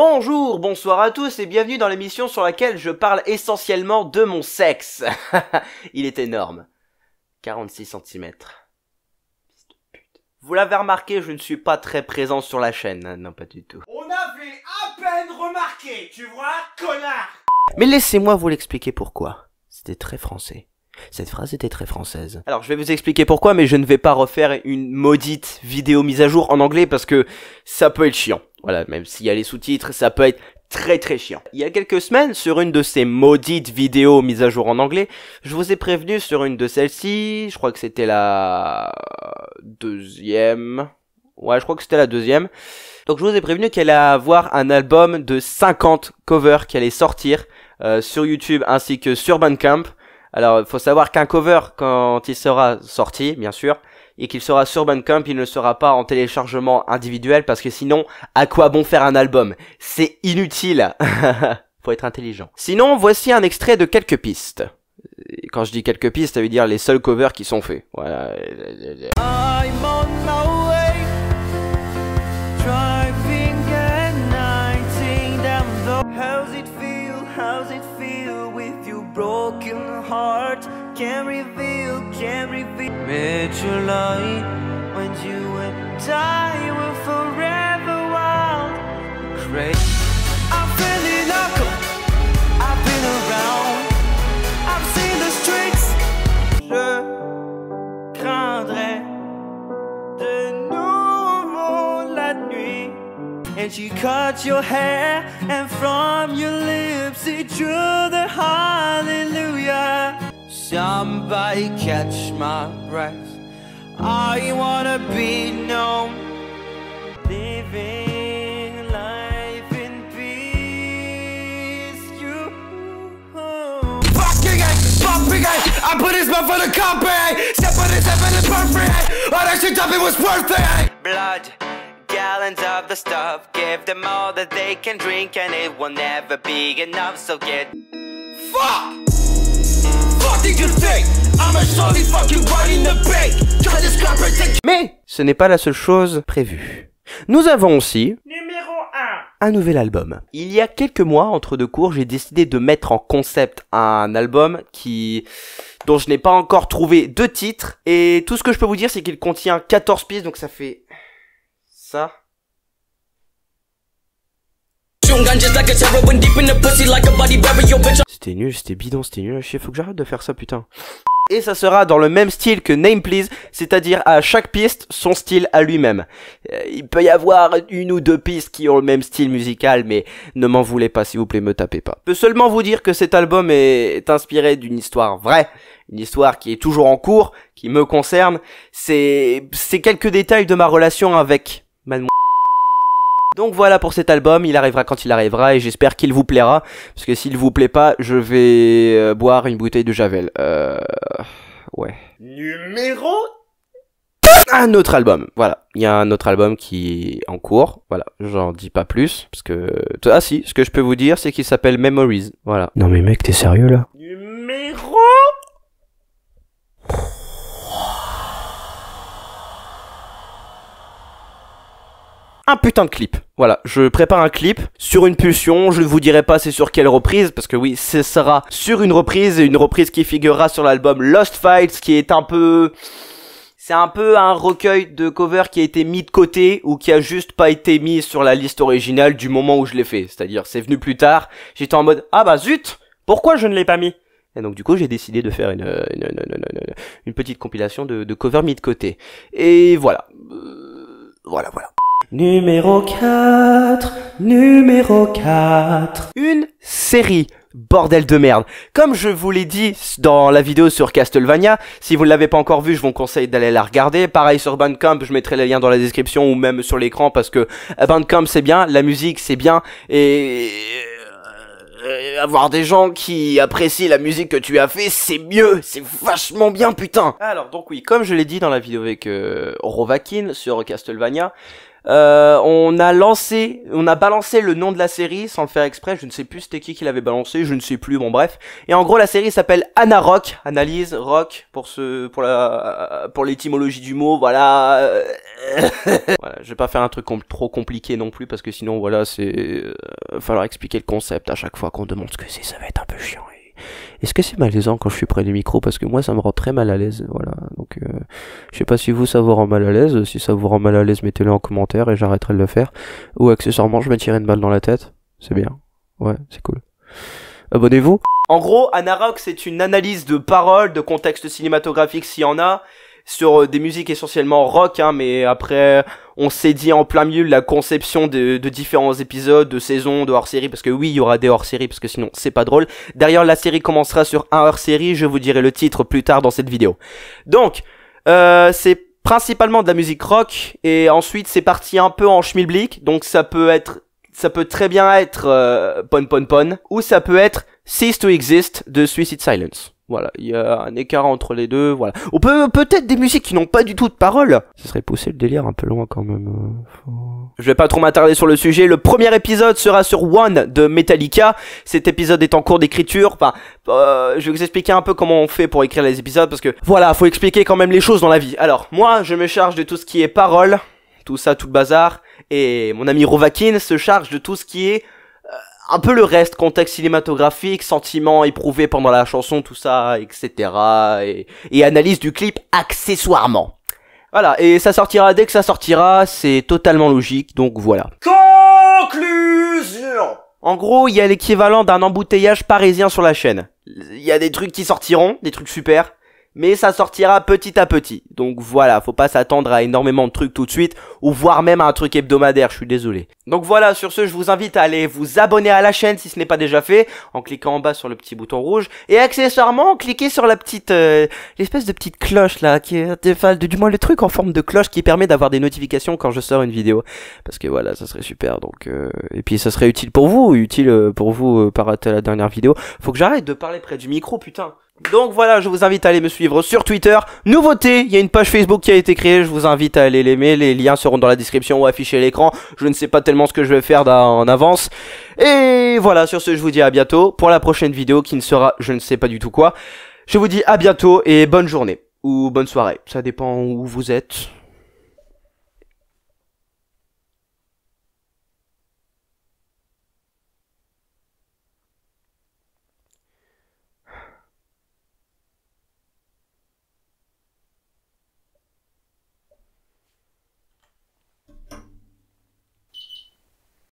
Bonjour, bonsoir à tous et bienvenue dans l'émission sur laquelle je parle essentiellement de mon sexe. Il est énorme. 46 cm. Vous l'avez remarqué, je ne suis pas très présent sur la chaîne. Non, pas du tout. On avait à peine remarqué, tu vois, connard. Mais laissez-moi vous l'expliquer pourquoi. C'était très français. Cette phrase était très française. Alors je vais vous expliquer pourquoi, mais je ne vais pas refaire une maudite vidéo mise à jour en anglais parce que ça peut être chiant. Voilà, même s'il y a les sous-titres, ça peut être très chiant. Il y a quelques semaines, sur une de ces maudites vidéos mises à jour en anglais, je vous ai prévenu sur une de celles-ci, je crois que c'était la deuxième. Ouais, je crois que c'était la deuxième. Donc je vous ai prévenu qu'elle allait avoir un album de 50 covers qui allait sortir sur YouTube ainsi que sur Bandcamp. Alors, il faut savoir qu'un cover, quand il sera sorti, bien sûr, et qu'il sera sur Bandcamp, il ne sera pas en téléchargement individuel, parce que sinon, à quoi bon faire un album? C'est inutile. Faut être intelligent. Sinon, voici un extrait de quelques pistes. Et quand je dis quelques pistes, ça veut dire les seuls covers qui sont faits. Voilà. I'm on my way, driving at 19 down the... How's it feel with your broken heart? Can't reveal. Mid-July, when you and I were forever wild, crazy. I'm feeling up, I've been around, I've seen the streets. Je craindrais de nouveau la nuit. And you cut your hair, and from your lips it drew the hallelujah. Somebody catch my breath. I wanna be known, living life in peace. You fucking I put his mouth for the company. Step on his head for the perfect. All that shit up, it was worth it. Blood, gallons of the stuff. Give them all that they can drink, and it will never be enough. So get fuck. Mais ce n'est pas la seule chose prévue. Nous avons aussi Numéro 1. un nouvel album. Il y a quelques mois, entre deux cours, j'ai décidé de mettre en concept un album dont je n'ai pas encore trouvé de titre. Et tout ce que je peux vous dire, c'est qu'il contient 14 pistes, donc ça fait ça. C'était nul, c'était bidon, c'était nul à chier, faut que j'arrête de faire ça, putain. Et ça sera dans le même style que Name Please, c'est-à-dire à chaque piste, son style à lui-même. Il peut y avoir une ou deux pistes qui ont le même style musical, mais ne m'en voulez pas, s'il vous plaît, me tapez pas. Je peux seulement vous dire que cet album est inspiré d'une histoire vraie, une histoire qui est toujours en cours, qui me concerne. C'est quelques détails de ma relation avec Mademoiselle. Donc voilà pour cet album, il arrivera quand il arrivera et j'espère qu'il vous plaira, parce que s'il vous plaît pas, je vais boire une bouteille de Javel. Ouais. Numéro un autre album, voilà. Il y a un autre album qui est en cours, voilà. J'en dis pas plus, parce que... Ah si, ce que je peux vous dire, c'est qu'il s'appelle Memories, voilà. Non mais mec, t'es sérieux là? Numéro un putain de clip. Voilà, je prépare un clip sur une pulsion, je ne vous dirai pas c'est sur quelle reprise, parce que oui, ce sera sur une reprise qui figurera sur l'album Lost Fights, qui est un peu... C'est un peu un recueil de covers qui a été mis de côté, ou qui a juste pas été mis sur la liste originale du moment où je l'ai fait. C'est-à-dire, c'est venu plus tard, j'étais en mode, ah bah zut, pourquoi je ne l'ai pas mis? Et donc du coup j'ai décidé de faire une petite compilation de covers mis de côté. Et voilà. Voilà. Numéro 4. Une série, bordel de merde. Comme je vous l'ai dit dans la vidéo sur Castlevania, si vous ne l'avez pas encore vue, je vous conseille d'aller la regarder. Pareil sur Bandcamp, je mettrai les liens dans la description ou même sur l'écran parce que Bandcamp c'est bien, la musique c'est bien et... avoir des gens qui apprécient la musique que tu as fait, c'est mieux, c'est vachement bien, putain. Alors donc oui, comme je l'ai dit dans la vidéo avec Rovakin sur Castlevania, on a balancé le nom de la série sans le faire exprès, je ne sais plus c'était qui l'avait balancé, je ne sais plus, bon bref. Et en gros la série s'appelle Ana Rock, analyse rock pour l'étymologie du mot, voilà. Voilà, je vais pas faire un truc trop compliqué non plus parce que sinon voilà, falloir expliquer le concept à chaque fois qu'on demande ce que c'est, ça va être un peu chiant. Est-ce que c'est malaisant quand je suis près du micro? Parce que moi ça me rend très mal à l'aise, voilà. Donc je sais pas si vous ça vous rend mal à l'aise. Si ça vous rend mal à l'aise, mettez-le en commentaire et j'arrêterai de le faire. Ou accessoirement je me tirerai une balle dans la tête. C'est bien. Ouais, c'est cool. Abonnez-vous. En gros, Ana Rock c'est une analyse de paroles, de contexte cinématographique s'il y en a, sur des musiques essentiellement rock, hein, mais après on s'est dit en plein milieu de la conception de différents épisodes, de saisons, de hors-série, parce que oui, il y aura des hors-série, parce que sinon c'est pas drôle. D'ailleurs, la série commencera sur un hors-série, je vous dirai le titre plus tard dans cette vidéo. Donc, c'est principalement de la musique rock, et ensuite c'est parti un peu en schmilblick, donc ça peut très bien être Pon Pon Pon, ou ça peut être Cease to Exist de Suicide Silence. Voilà, il y a un écart entre les deux, voilà. On peut-être des musiques qui n'ont pas du tout de paroles. Ce serait pousser le délire un peu loin quand même. Je vais pas trop m'attarder sur le sujet. Le premier épisode sera sur One de Metallica. Cet épisode est en cours d'écriture. Enfin, je vais vous expliquer un peu comment on fait pour écrire les épisodes parce que voilà, faut expliquer quand même les choses dans la vie. Alors, moi, je me charge de tout ce qui est paroles, tout ça, tout le bazar, et mon ami Rovakin se charge de tout ce qui est un peu le reste, contexte cinématographique, sentiments éprouvés pendant la chanson, tout ça, etc. Et analyse du clip accessoirement. Voilà, et ça sortira dès que ça sortira, c'est totalement logique, donc voilà. Conclusion. En gros, il y a l'équivalent d'un embouteillage parisien sur la chaîne. Il y a des trucs qui sortiront, des trucs super, mais ça sortira petit à petit. Donc voilà, faut pas s'attendre à énormément de trucs tout de suite, ou voire même à un truc hebdomadaire, je suis désolé. Donc voilà, sur ce, je vous invite à aller vous abonner à la chaîne si ce n'est pas déjà fait, en cliquant en bas sur le petit bouton rouge, et accessoirement, cliquez sur la petite, l'espèce de petite cloche là, qui est, du moins le truc en forme de cloche qui permet d'avoir des notifications quand je sors une vidéo. Parce que voilà, ça serait super, donc, et puis ça serait utile pour vous, pas rater la dernière vidéo. Faut que j'arrête de parler près du micro, putain. Donc voilà, je vous invite à aller me suivre sur Twitter. Nouveauté, il y a une page Facebook qui a été créée, je vous invite à aller l'aimer, les liens seront dans la description ou affichés à l'écran. Je ne sais pas tellement ce que je vais faire en avance. Et voilà, sur ce, je vous dis à bientôt pour la prochaine vidéo qui ne sera, je ne sais pas du tout quoi. Je vous dis à bientôt et bonne journée, ou bonne soirée, ça dépend où vous êtes.